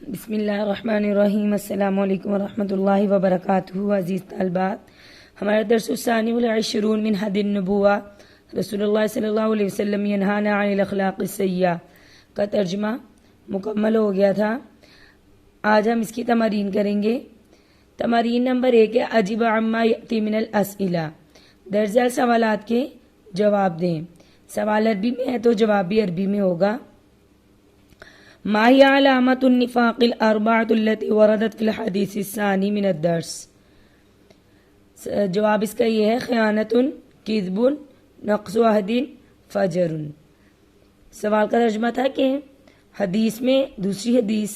بسم اللہ الرحمن الرحیم۔ السلام علیکم ورحمۃ اللہ وبرکاتہ۔ عزیز طالبات، ہمارا درس الثانی والعشرون من حد النبوہ، رسول اللہ صلی اللہ علیہ وسلم ینہانا عن الاخلاق السیئہ کا ترجمہ مکمل ہو گیا تھا۔ آج ہم اس کی تمارین کریں گے۔ تمارین نمبر 1 ہے اجب عما یأتی من الاسئلہ، درج ذیل سوالات کے جواب دیں۔ سوال عربی میں ہے تو جواب بھی عربی میں ہوگا۔ ما هي علامات النفاق الاربعة التي وردت في الحديث الثاني من الدرس؟ جواب اس کا یہ ہے خیانت، کذب، نقص عہد، فجر۔ سوال کا ترجمہ تھا کہ حدیث میں، دوسری حدیث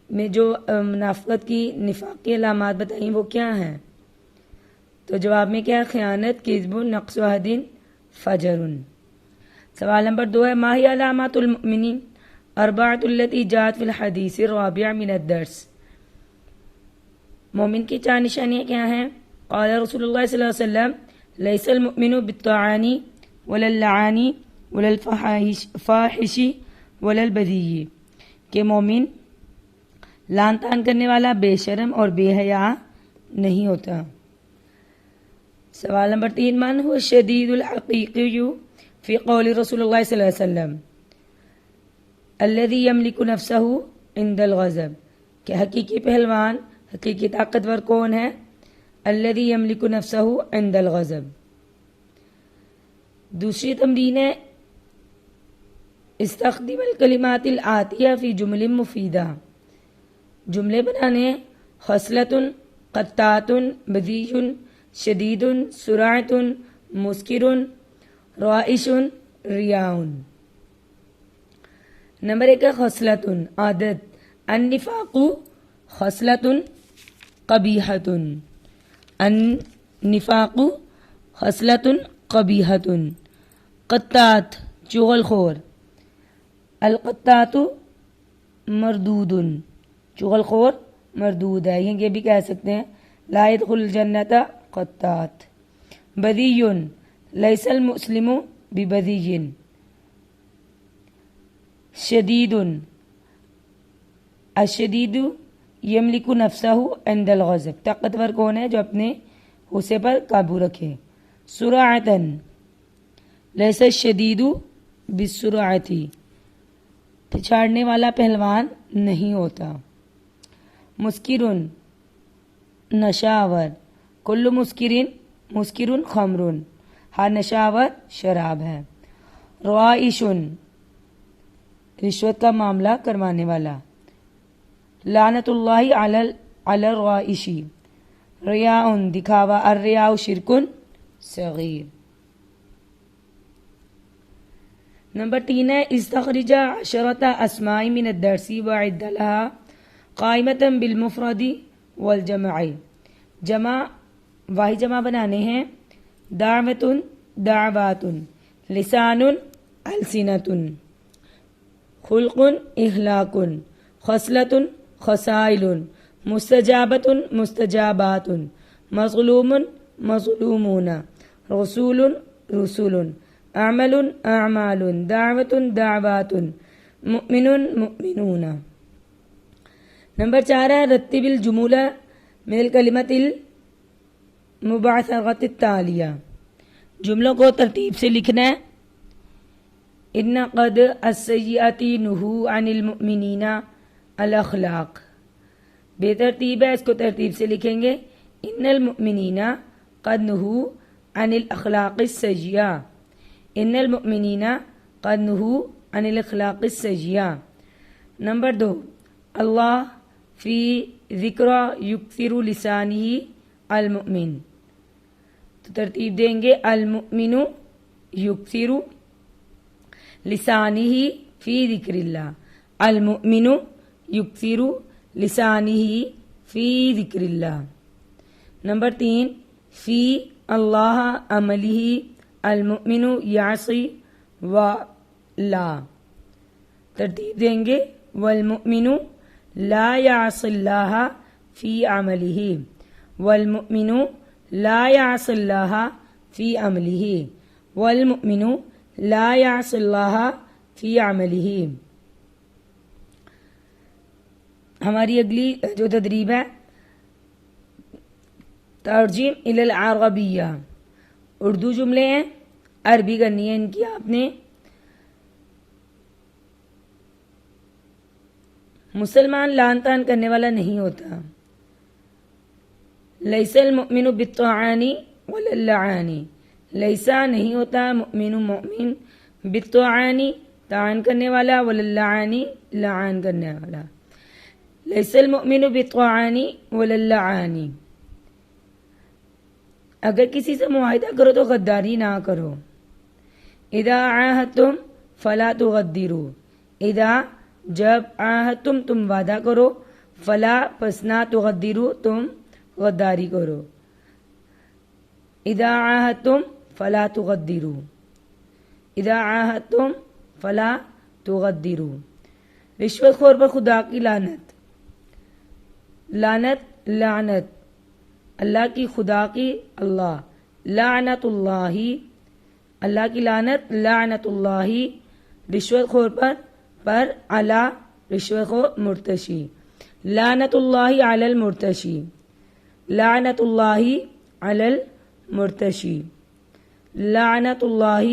میں جو منافقت کی، نفاق کی علامات بتائیں وہ کیا ہیں؟ تو جواب میں کیا ہے؟ خیانت، کذب، نقص عہد، فجر۔ سوال نمبر 2 ہے ما هي علامات المؤمنین اربعۃ التی جاءت فی الحدیث الرابع من الدرس؟ مومن کی 4 نشانیاں کیا ہیں؟ قال رسول اللہ صلی اللہ علیہ وسلم لیس المؤمن بالطاعن ولا اللعان ولا الفاحش ولا البذی، کہ مومن لعن طعن کرنے والا، بے شرم اور بے حیا نہیں ہوتا۔ سوال نمبر 3 من هو الشدید الحقیقی فی قول رسول اللہ صلی اللہ علیہ وسلم الذي يملك نفسه عند الغضب، کہ حقیقی پہلوان، حقیقی طاقتور کون ہے؟ الذي يملك نفسه عند الغضب۔ دوسری تمرین ہے استخدم الکلمات الآتیہ فی جمل مفیدہ، جملے بنانے خصلۃ، قطاۃ، بذی، شدید، سرعۃ، مسکر، رائش، ریاء۔ نمبر 1 ہے خصلۃ، عادت، النفاق خصلۃ قبیحۃ، النفاق خصلۃ قبیحۃ۔ قطات، چغل خور، القطات مردود، چغل خور مردود ہے، یہ بھی کہہ سکتے ہیں لا يدخل الجنۃ قطات۔ بذی، لیس المسلم ببذی۔ شدید، الشدید یملک نفسہ عند الغضب، طاقتور کون ہے جو اپنے غصے پر قابو رکھے۔ سرعۃ، لیس الشدید بالسرعۃ، پچھاڑنے والا پہلوان نہیں ہوتا۔ مسکر، نشہ آور، کل مسکر خمر، ہر نشہ آور شراب ہے۔ روائش، رشوت کا معاملہ کروانے والا۔ لعنت اللہ علی الروائش۔ ریاء، دکھاوا، الریاء شرک صغیر۔ نمبر 3 ہے استخرج 10 اسماء من الدرس وعد لها قائمة بالمفرد والجمع، جمع واحد جمع بنانے ہیں دعوت، دعوات، لسان، السنۃ، خلق، اخلاق، خصلۃ، خصائل، مستجابۃ، مستجابات، مظلوم، مظلومون، رسول، رسل، عمل، اعمال، دعوت، دعوات، مؤمن، مؤمنون۔ نمبر 4 ہے رتب الجمل من الکلمۃ المبعثرۃ التالیہ، جملوں کو ترتیب سے لکھنا ہے۔ ان قد السیئات نہوا عن المؤمنین الاخلاق، بے ترتیب ہے، اس کو ترتیب سے لکھیں گے۔ ان المؤمنین قد نہوا عن الاخلاق السیئہ، ان المؤمنین قد نہوا عن الاخلاق السیئہ۔ نمبر 2 اللہ فی ذکر یکثر لسانہ المؤمن، تو ترتیب دیں گے المؤمن یکثر لسانہ فی ذکر اللہ، المؤمن یکثر لسانہ فی ذکر اللہ۔ نمبر 3 فی اللہ عملہ المؤمن یعصی و لا، ترتیب دیں گے والمؤمن لا یعصی اللہ فی عملہ، والمؤمن لا یعصی اللہ فی عملہ، والمؤمن لا یعصی اللہ فی عملہ۔ ہماری اگلی جو تدریب ہے ترجیم الی العربیہ، اردو جملے ہیں، عربی کرنی ہے ان کی آپ نے۔ مسلمان لان تان کرنے والا نہیں ہوتا۔ لیس المؤمن بالطعان ولا اللعان، لیسا نہیں ہوتا مؤمن بالطعان طعن کرنے والا، ولا اللعان لعان کرنے والا۔ لیس المؤمن بالطعان ولا اللعان، اگر کسی سے معاہدہ کرو تو غداری نہ کرو۔ اذا عاہدتم فلا تغدروا، اذا جب عاہدتم تم وعدہ کرو، فلا پس نہ تغدروا تم غداری کرو۔ اذا عاہدتم فلا تغدروا، اذا عاہدتم فلا تغدروا۔ رشوت خور پر خدا کی لعنت، لعنت لعنت اللہ کی، خدا کی اللہ، لعنت اللہ اللہ کی لعنت، لعنت اللہ رشوت خور پر علی رشوت خور مرتشی، لعنت اللہ علی المرتشی، لعنت اللہ علی المرتشی، لعنت اللہ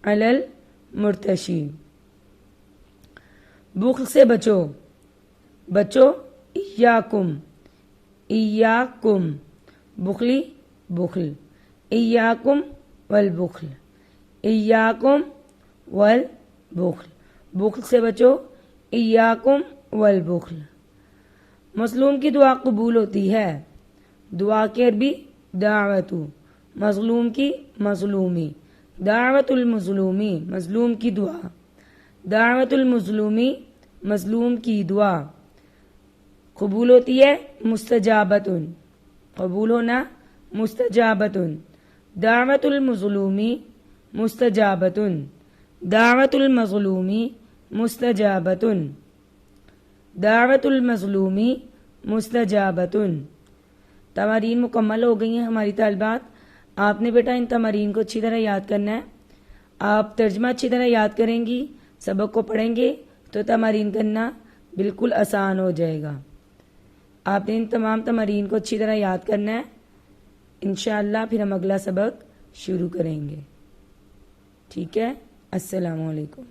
علی المرتشی۔ بخل سے بچو، بچو، ایاکم ایاکم بخلی بخل، ایاکم والبخل، ایاکم والبخل، بخل سے بچو، ایاکم والبخل۔ مظلوم کی دعا قبول ہوتی ہے، دعا کی عربی دعوتو، مظلوم کی مظلومی، دعوت المظلومی مظلوم کی دعا، دعوت المظلومی مظلوم کی دعا قبول ہوتی ہے، مستجابتن قبول ہونا، مستجابتن، دعوت المظلومی مستجابتن، دعوت المظلومی مستجابتن، دعوت المظلومی مستجابتن۔ تمارین مکمل ہو گئی ہیں ہماری طالبات۔ آپ نے بیٹا ان تمارین کو اچھی طرح یاد کرنا ہے۔ آپ ترجمہ اچھی طرح یاد کریں گی، سبق کو پڑھیں گے تو تمارین کرنا بالکل آسان ہو جائے گا۔ آپ نے ان تمام تمارین کو اچھی طرح یاد کرنا ہے۔ انشاءاللہ پھر ہم اگلا سبق شروع کریں گے۔ ٹھیک ہے، السلام علیکم۔